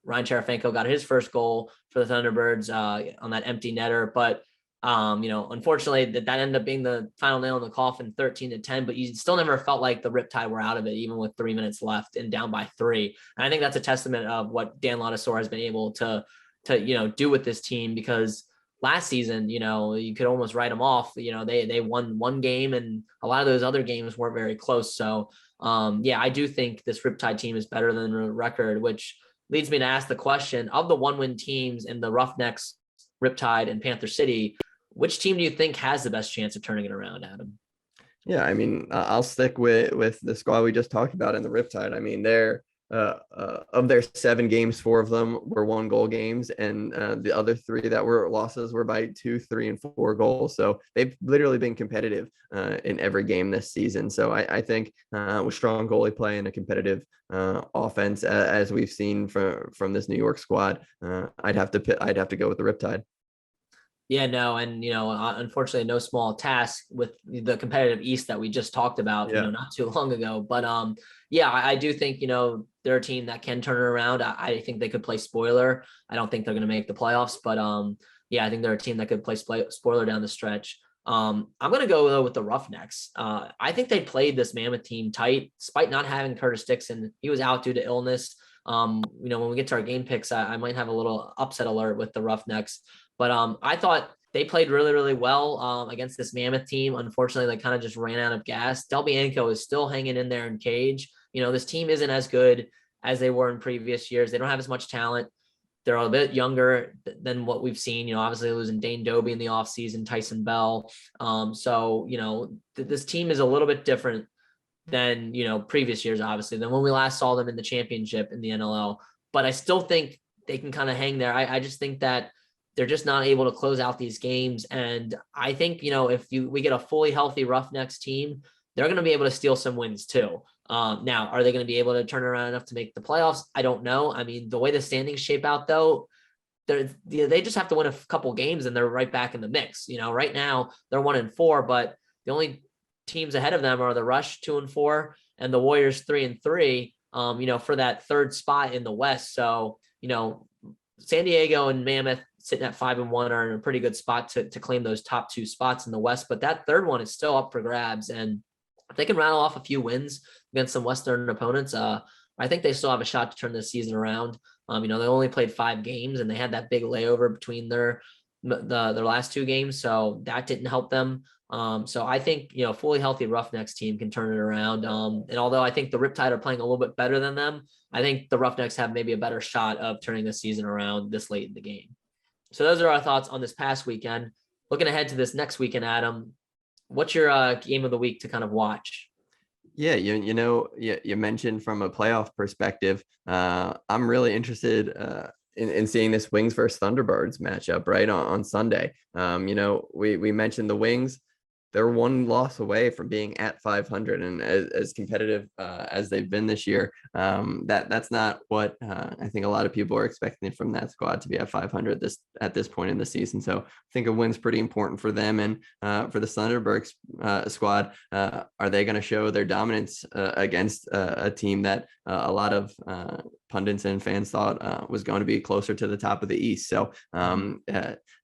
Ryan Cherafenko got his first goal for the Thunderbirds on that empty netter. But, unfortunately that ended up being the final nail in the coffin, 13-10, but you still never felt like the Riptide were out of it, even with 3 minutes left and down by 3. And I think that's a testament of what Dan Ladouceur has been able to do with this team, because last season, you could almost write them off. They won 1 game, and a lot of those other games weren't very close. So, I do think this Riptide team is better than the record, which leads me to ask the question of the 1-win teams in the Roughnecks, Riptide, and Panther City. Which team do you think has the best chance of turning it around, Adam? Yeah, I mean, I'll stick with the squad we just talked about in the Riptide. I mean, they're of their 7 games, 4 of them were 1-goal games, and the other 3 that were losses were by 2, 3, and 4 goals. So they've literally been competitive in every game this season. So I think with strong goalie play and a competitive offense, as we've seen from this New York squad, I'd have to go with the Riptide. Yeah, no, and unfortunately, no small task with the competitive East that we just talked about, not too long ago. But I do think they're a team that can turn it around. I think they could play spoiler. I don't think they're going to make the playoffs, but I think they're a team that could play spoiler down the stretch. I'm going to go though with the Roughnecks. I think they played this Mammoth team tight, despite not having Curtis Dixon. He was out due to illness. When we get to our game picks, I might have a little upset alert with the Roughnecks. But I thought they played really, really well against this Mammoth team. Unfortunately, they kind of just ran out of gas. Del Bianco is still hanging in there in cage. This team isn't as good as they were in previous years. They don't have as much talent. They're a bit younger than what we've seen, obviously losing Dane Dobie in the offseason, Tyson Bell. So, this team is a little bit different than, previous years, obviously, than when we last saw them in the championship in the NLL. But I still think they can kind of hang there. I just think that they're just not able to close out these games. And I think, if we get a fully healthy Roughnecks team, they're going to be able to steal some wins too. Now, are they going to be able to turn around enough to make the playoffs? I don't know. I mean, the way the standings shape out, though, they just have to win a couple games and they're right back in the mix. Right now they're 1-4, but the only teams ahead of them are the Rush 2-4 and the Warriors 3-3. For that third spot in the West. So, San Diego and Mammoth sitting at 5-1 are in a pretty good spot to claim those top two spots in the West. But that third one is still up for grabs. And if they can rattle off a few wins against some Western opponents, I think they still have a shot to turn this season around. They only played 5 games and they had that big layover between their last 2 games. So that didn't help them. So I think, fully healthy Roughnecks team can turn it around. And although I think the Riptide are playing a little bit better than them, I think the Roughnecks have maybe a better shot of turning the season around this late in the game. So those are our thoughts on this past weekend. Looking ahead to this next weekend, Adam, what's your game of the week to kind of watch? Yeah, you mentioned from a playoff perspective, I'm really interested in seeing this Wings versus Thunderbirds matchup right on Sunday. We mentioned the Wings. They're 1 loss away from being at 500, and as competitive as they've been this year, that's not what I think a lot of people are expecting from that squad to be at 500 at this point in the season. So I think a win's pretty important for them, and for the Thunderbirds squad. Are they going to show their dominance against a team that a lot of pundits and fans thought was going to be closer to the top of the East? So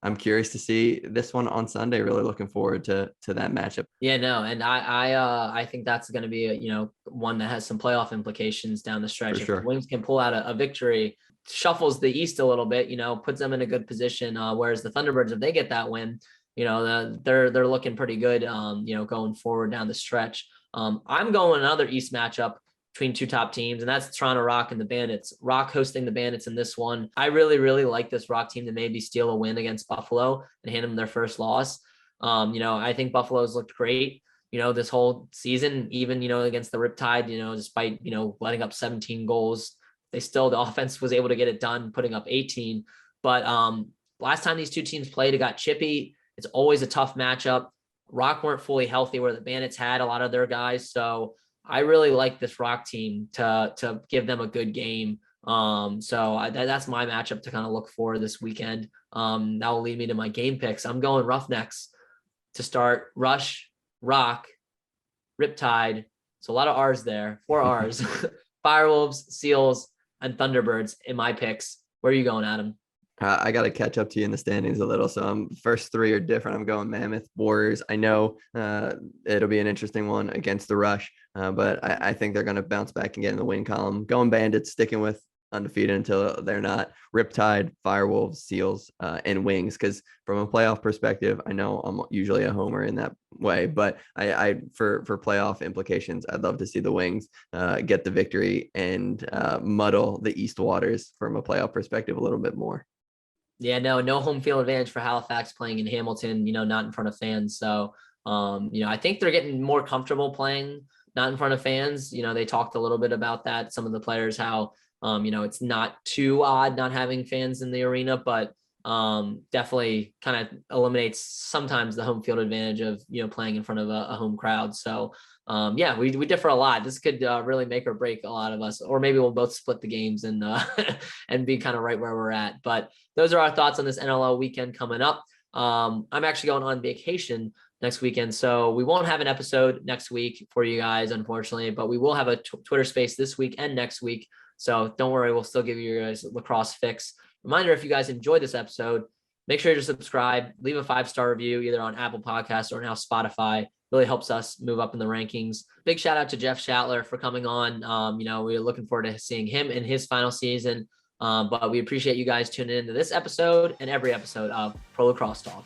I'm curious to see this one on Sunday. Really looking forward to that matchup. Yeah, no, and I think that's going to be one that has some playoff implications down the stretch. If the Wings can pull out a victory, shuffles the East a little bit, puts them in a good position. Whereas the Thunderbirds, if they get that win, they're looking pretty good. Going forward down the stretch. I'm going another East matchup between 2 top teams, and that's Toronto Rock and the Bandits. Rock hosting the Bandits in this one. I really, really like this Rock team to maybe steal a win against Buffalo and hand them their first loss. I think Buffalo's looked great, this whole season, even, against the Riptide, despite, letting up 17 goals, the offense was able to get it done, putting up 18. But last time these 2 teams played, it got chippy. It's always a tough matchup. Rock weren't fully healthy where the Bandits had a lot of their guys. So I really like this Rock team to give them a good game. So that's my matchup to kind of look for this weekend. That will lead me to my game picks. I'm going Roughnecks to start. Rush, Rock, Riptide. So a lot of R's there, 4 R's. Firewolves, Seals, and Thunderbirds in my picks. Where are you going, Adam? I got to catch up to you in the standings a little. So first 3 are different. I'm going Mammoth, Warriors. I know it'll be an interesting one against the Rush, but I think they're going to bounce back and get in the win column. Going Bandits, sticking with undefeated until they're not. Riptide, Firewolves, Seals, and Wings. Because from a playoff perspective, I know I'm usually a homer in that way, but I for playoff implications, I'd love to see the Wings get the victory and muddle the East waters from a playoff perspective a little bit more. Yeah, no home field advantage for Halifax playing in Hamilton, not in front of fans. So, I think they're getting more comfortable playing not in front of fans. They talked a little bit about that. Some of the players, how, it's not too odd not having fans in the arena, but definitely kind of eliminates sometimes the home field advantage of, playing in front of a home crowd. So, we differ a lot. This could really make or break a lot of us, or maybe we'll both split the games and and be kind of right where we're at. But those are our thoughts on this NLL weekend coming up. I'm actually going on vacation next weekend, so we won't have an episode next week for you guys, unfortunately, but we will have a Twitter space this week and next week. So don't worry, we'll still give you guys lacrosse fix. Reminder, if you guys enjoyed this episode, make sure to subscribe, leave a 5-star review either on Apple Podcasts or now Spotify. Really helps us move up in the rankings. Big shout out to Jeff Shattler for coming on. We're looking forward to seeing him in his final season. But we appreciate you guys tuning into this episode and every episode of Pro Lacrosse Talk.